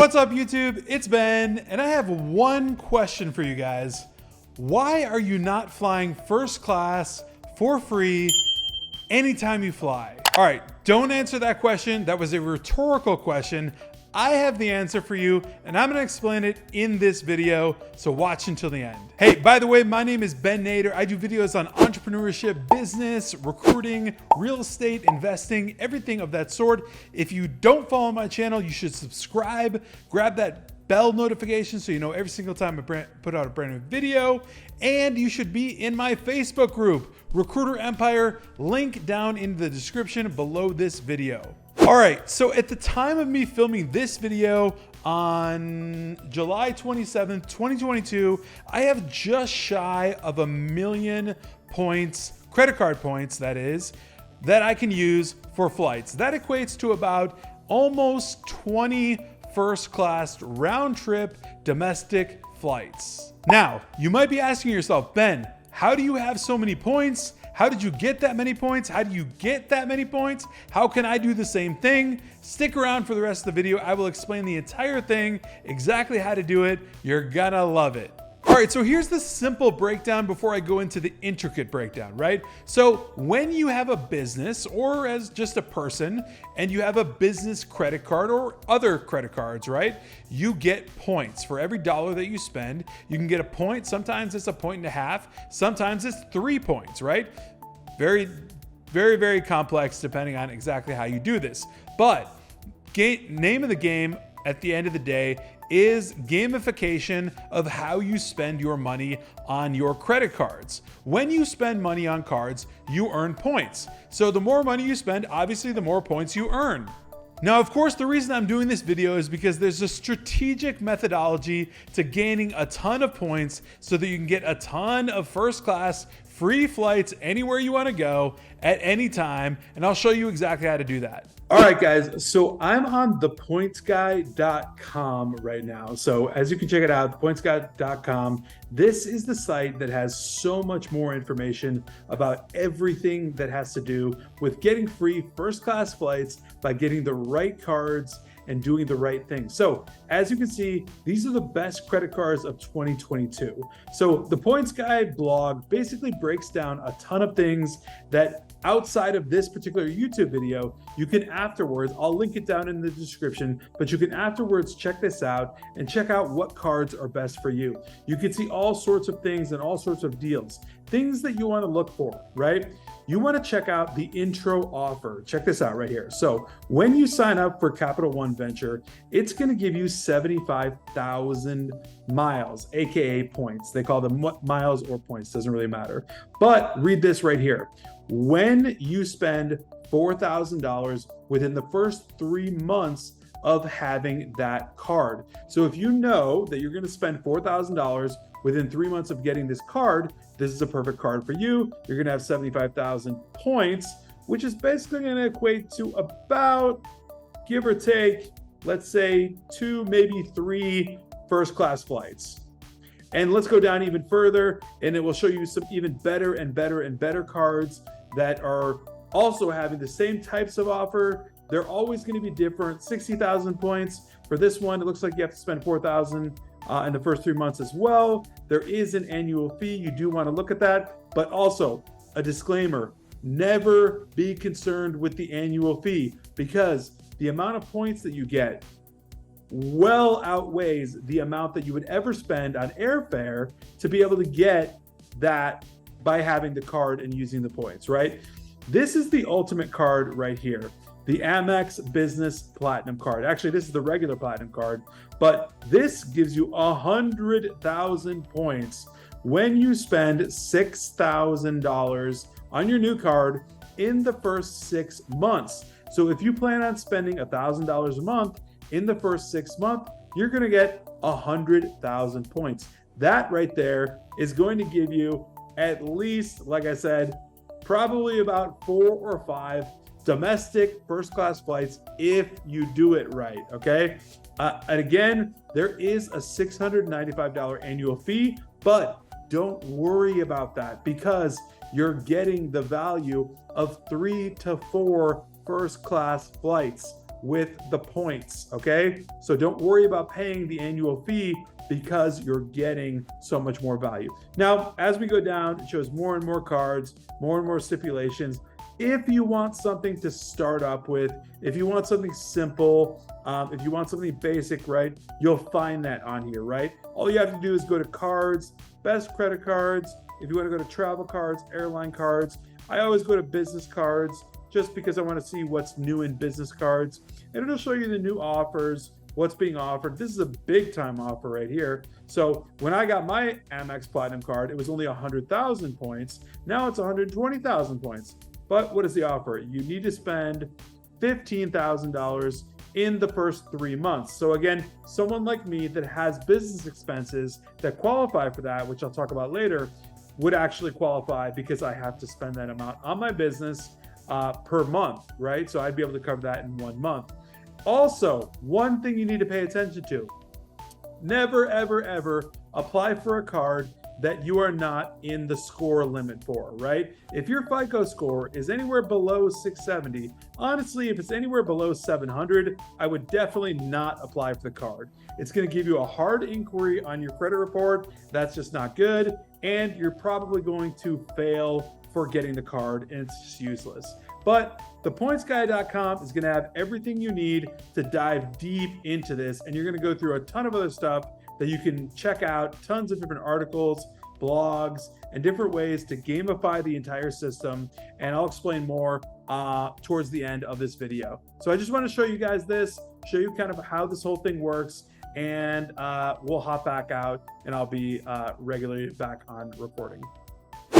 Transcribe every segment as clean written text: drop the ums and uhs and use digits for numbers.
What's up, YouTube? It's Ben, and I have one question for you guys. Why are you not flying first class for free anytime you fly? All right, don't answer that question. That was a rhetorical question. I have the answer for you, and I'm gonna explain it in this video, so watch until the end. Hey, by the way, my name is Ben Nader. I do videos on entrepreneurship, business, recruiting, real estate, investing, everything of that sort. If you don't follow my channel, you should subscribe, grab that bell notification so you know every single time I put out a brand new video, and you should be in my Facebook group, Recruiter Empire, link down in the description below this video. All right, so at the time of me filming this video on July 27th, 2022, I have just shy of 1 million points, credit card points that is, that I can use for flights. That equates to about almost 20 first class round trip domestic flights. Now, you might be asking yourself, Ben, how do you have so many points? How did you get that many points? How do you get that many points? How can I do the same thing? Stick around for the rest of the video. I will explain the entire thing, exactly how to do it. You're gonna love it. All right, so here's the simple breakdown before I go into the intricate breakdown, right? So when you have a business or as just a person and you have a business credit card or other credit cards, right? You get points for every dollar that you spend. You can get a point. Sometimes it's 1.5 points. Sometimes it's 3 points, right? Very, very, very complex depending on exactly how you do this. But name of the game at the end of the day is gamification of how you spend your money on your credit cards. When you spend money on cards, you earn points. So the more money you spend, obviously the more points you earn. Now, of course, the reason I'm doing this video is because there's a strategic methodology to gaining a ton of points so that you can get a ton of first class free flights anywhere you want to go at any time. And I'll show you exactly how to do that. All right, guys, so I'm on thepointsguy.com right now. So as you can check it out, thepointsguy.com, this is the site that has so much more information about everything that has to do with getting free first class flights by getting the right cards and doing the right thing. So as you can see, these are the best credit cards of 2022. So the Points Guy blog basically breaks down a ton of things that outside of this particular YouTube video, you can afterwards, I'll link it down in the description, but you can afterwards check this out and check out what cards are best for you. You can see all sorts of things and all sorts of deals, things that you want to look for, right? You want to check out the intro offer. Check this out right here. So when you sign up for Capital One Venture, it's going to give you 75,000 miles, AKA points. They call them miles or points, doesn't really matter. But read this right here. When you spend $4,000 within the first 3 months of having that card. So if you know that you're going to spend $4,000 within 3 months of getting this card, this is a perfect card for you. You're going to have 75,000 points, which is basically going to equate to about, give or take, let's say 2, maybe 3 first class flights. And let's go down even further, and it will show you some even better and better and better cards that are also having the same types of offer. They're always going to be different. 60,000 points for this one. It looks like you have to spend 4,000 in the first 3 months as well. There is an annual fee. You do want to look at that, but also a disclaimer, never be concerned with the annual fee because the amount of points that you get well outweighs the amount that you would ever spend on airfare to be able to get that by having the card and using the points, right? This is the ultimate card right here, the Amex Business Platinum card. Actually, this is the regular Platinum card, but this gives you 100,000 points when you spend $6,000 on your new card in the first 6 months. So if you plan on spending $1,000 a month in the first 6 months, you're gonna get 100,000 points. That right there is going to give you at least, like I said, probably about 4 or 5 domestic first class flights if you do it right, okay? And again, there is a $695 annual fee, but don't worry about that because you're getting the value of 3 to 4 first class flights. with the points, okay? So don't worry about paying the annual fee because you're getting so much more value. Now, as we go down, it shows more and more cards, more and more stipulations. If you want something to start up with, if you want something simple, if you want something basic, right, you'll find that on here, right? All you have to do is go to cards, best credit cards. If you want to go to travel cards, airline cards, I always go to business cards just because I want to see what's new in business cards. And it'll show you the new offers, what's being offered. This is a big time offer right here. So when I got my Amex Platinum card, it was only 100,000 points. Now it's 120,000 points. But what is the offer? You need to spend $15,000 in the first 3 months. So again, someone like me that has business expenses that qualify for that, which I'll talk about later, would actually qualify because I have to spend that amount on my business per month, right? So I'd be able to cover that in 1 month. Also, one thing you need to pay attention to, never, ever, ever apply for a card that you are not in the score limit for, right? If your FICO score is anywhere below 670, honestly, if it's anywhere below 700, I would definitely not apply for the card. It's gonna give you a hard inquiry on your credit report. That's just not good. And you're probably going to fail for getting the card and it's just useless. But thepointsguy.com is gonna have everything you need to dive deep into this. And you're gonna go through a ton of other stuff that you can check out, tons of different articles, blogs, and different ways to gamify the entire system. And I'll explain more towards the end of this video. So I just want to show you guys this, show you kind of how this whole thing works, and we'll hop back out and I'll be regularly back on recording.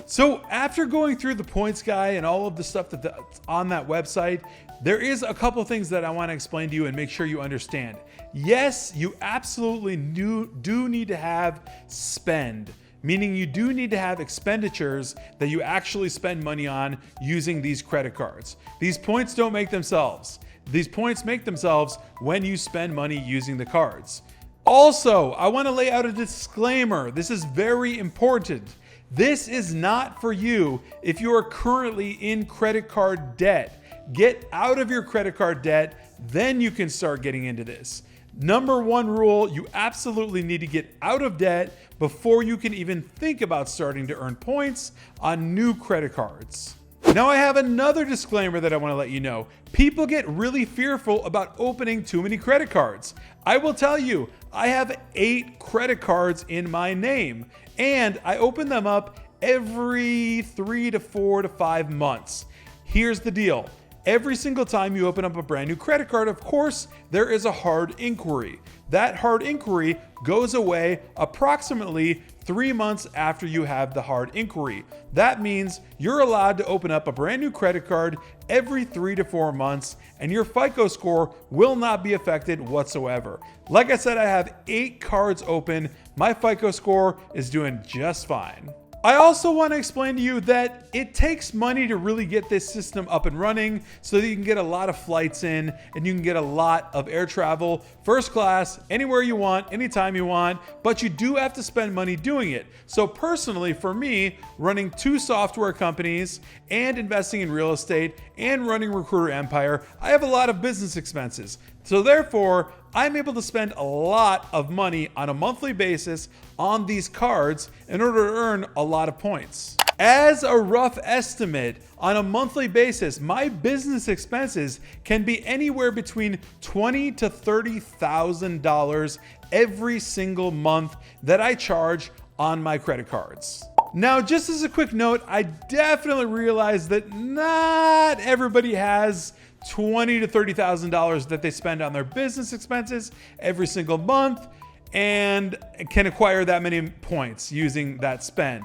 So after going through the points guy and all of the stuff that's on that website, there is a couple things that I want to explain to you and make sure you understand. Yes, you absolutely do need to have spend, meaning you do need to have expenditures that you actually spend money on using these credit cards. These points don't make themselves. These points make themselves when you spend money using the cards. Also, I want to lay out a disclaimer. This is very important. This is not for you if you are currently in credit card debt. Get out of your credit card debt, then you can start getting into this. Number one rule, you absolutely need to get out of debt before you can even think about starting to earn points on new credit cards. Now I have another disclaimer that I want to let you know. People get really fearful about opening too many credit cards. I will tell you, I have 8 credit cards in my name, and I open them up every 3 to 4 to 5 months. Here's the deal. Every single time you open up a brand new credit card, of course, there is a hard inquiry. That hard inquiry goes away approximately 3 months after you have the hard inquiry. That means you're allowed to open up a brand new credit card every 3 to 4 months, and your FICO score will not be affected whatsoever. Like I said, I have 8 cards open. My FICO score is doing just fine. I also want to explain to you that it takes money to really get this system up and running so that you can get a lot of flights in and you can get a lot of air travel, first class, anywhere you want, anytime you want, but you do have to spend money doing it. So personally, for me, running 2 software companies and investing in real estate and running Recruiter Empire, I have a lot of business expenses. So therefore, I'm able to spend a lot of money on a monthly basis on these cards in order to earn a lot of points. As a rough estimate, on a monthly basis, my business expenses can be anywhere between $20,000 to $30,000 every single month that I charge on my credit cards. Now, just as a quick note, I definitely realize that not everybody has $20,000 to $30,000 that they spend on their business expenses every single month and can acquire that many points using that spend.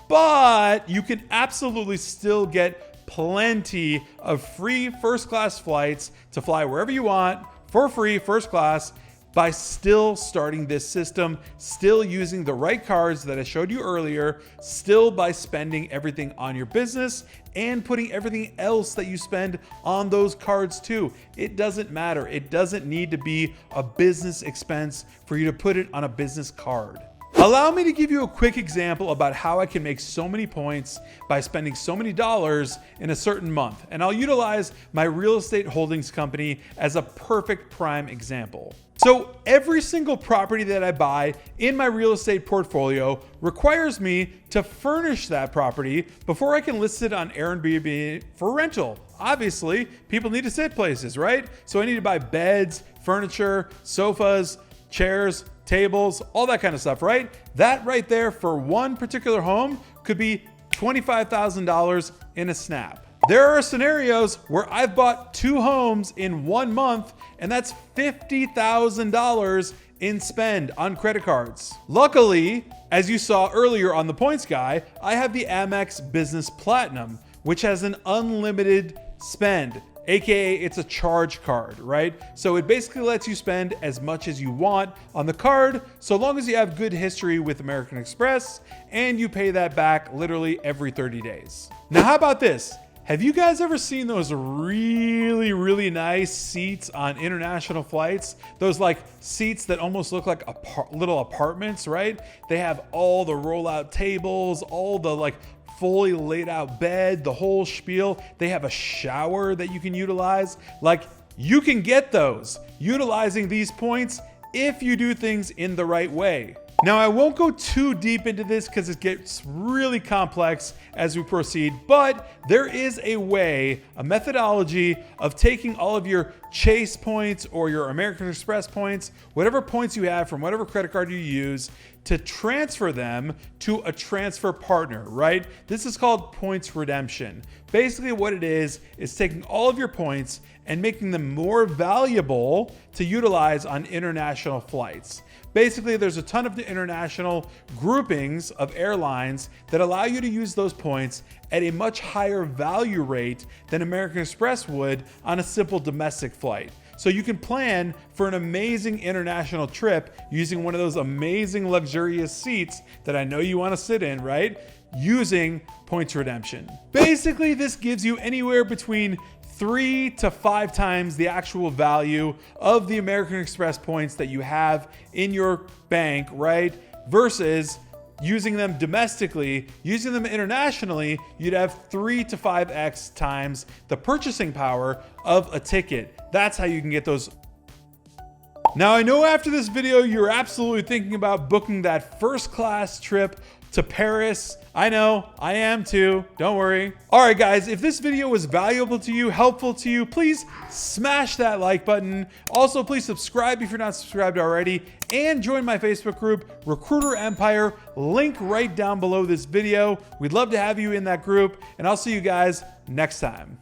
But you can absolutely still get plenty of free first class flights to fly wherever you want for free, first class, by still starting this system, still using the right cards that I showed you earlier, still by spending everything on your business and putting everything else that you spend on those cards too. It doesn't matter. It doesn't need to be a business expense for you to put it on a business card. Allow me to give you a quick example about how I can make so many points by spending so many dollars in a certain month. And I'll utilize my real estate holdings company as a perfect prime example. So every single property that I buy in my real estate portfolio requires me to furnish that property before I can list it on Airbnb for rental. Obviously, people need to sit places, right? So I need to buy beds, furniture, sofas, chairs, tables, all that kind of stuff, right? That right there for one particular home could be $25,000 in a snap. There are scenarios where I've bought 2 homes in 1 month, and that's $50,000 in spend on credit cards. Luckily, as you saw earlier on the points guy, I have the Amex Business Platinum, which has an unlimited spend. AKA it's a charge card, right? So it basically lets you spend as much as you want on the card, so long as you have good history with American Express and you pay that back literally every 30 days. Now, how about this? Have you guys ever seen those really nice seats on international flights? Those like seats that almost look like little apartments, right? They have all the rollout tables, all the like fully laid out bed, the whole spiel. They have a shower that you can utilize. Like, you can get those utilizing these points if you do things in the right way. Now, I won't go too deep into this because it gets really complex as we proceed, but there is a way, a methodology of taking all of your Chase points or your American Express points, whatever points you have from whatever credit card you use, to transfer them to a transfer partner, right? This is called points redemption. Basically what it is taking all of your points and making them more valuable to utilize on international flights. Basically, there's a ton of the international groupings of airlines that allow you to use those points at a much higher value rate than American Express would on a simple domestic flight. So you can plan for an amazing international trip using one of those amazing luxurious seats that I know you want to sit in, right? Using points redemption. Basically, this gives you anywhere between 3 to 5 times the actual value of the American Express points that you have in your bank, right? Versus using them domestically, using them internationally, you'd have 3 to 5x times the purchasing power of a ticket. That's how you can get those. Now, I know after this video, you're absolutely thinking about booking that first class trip to Paris. I know, I am too, don't worry. All right, guys, if this video was valuable to you, helpful to you, please smash that like button. Also, please subscribe if you're not subscribed already, and join my Facebook group, Recruiter Empire, link right down below this video. We'd love to have you in that group, and I'll see you guys next time.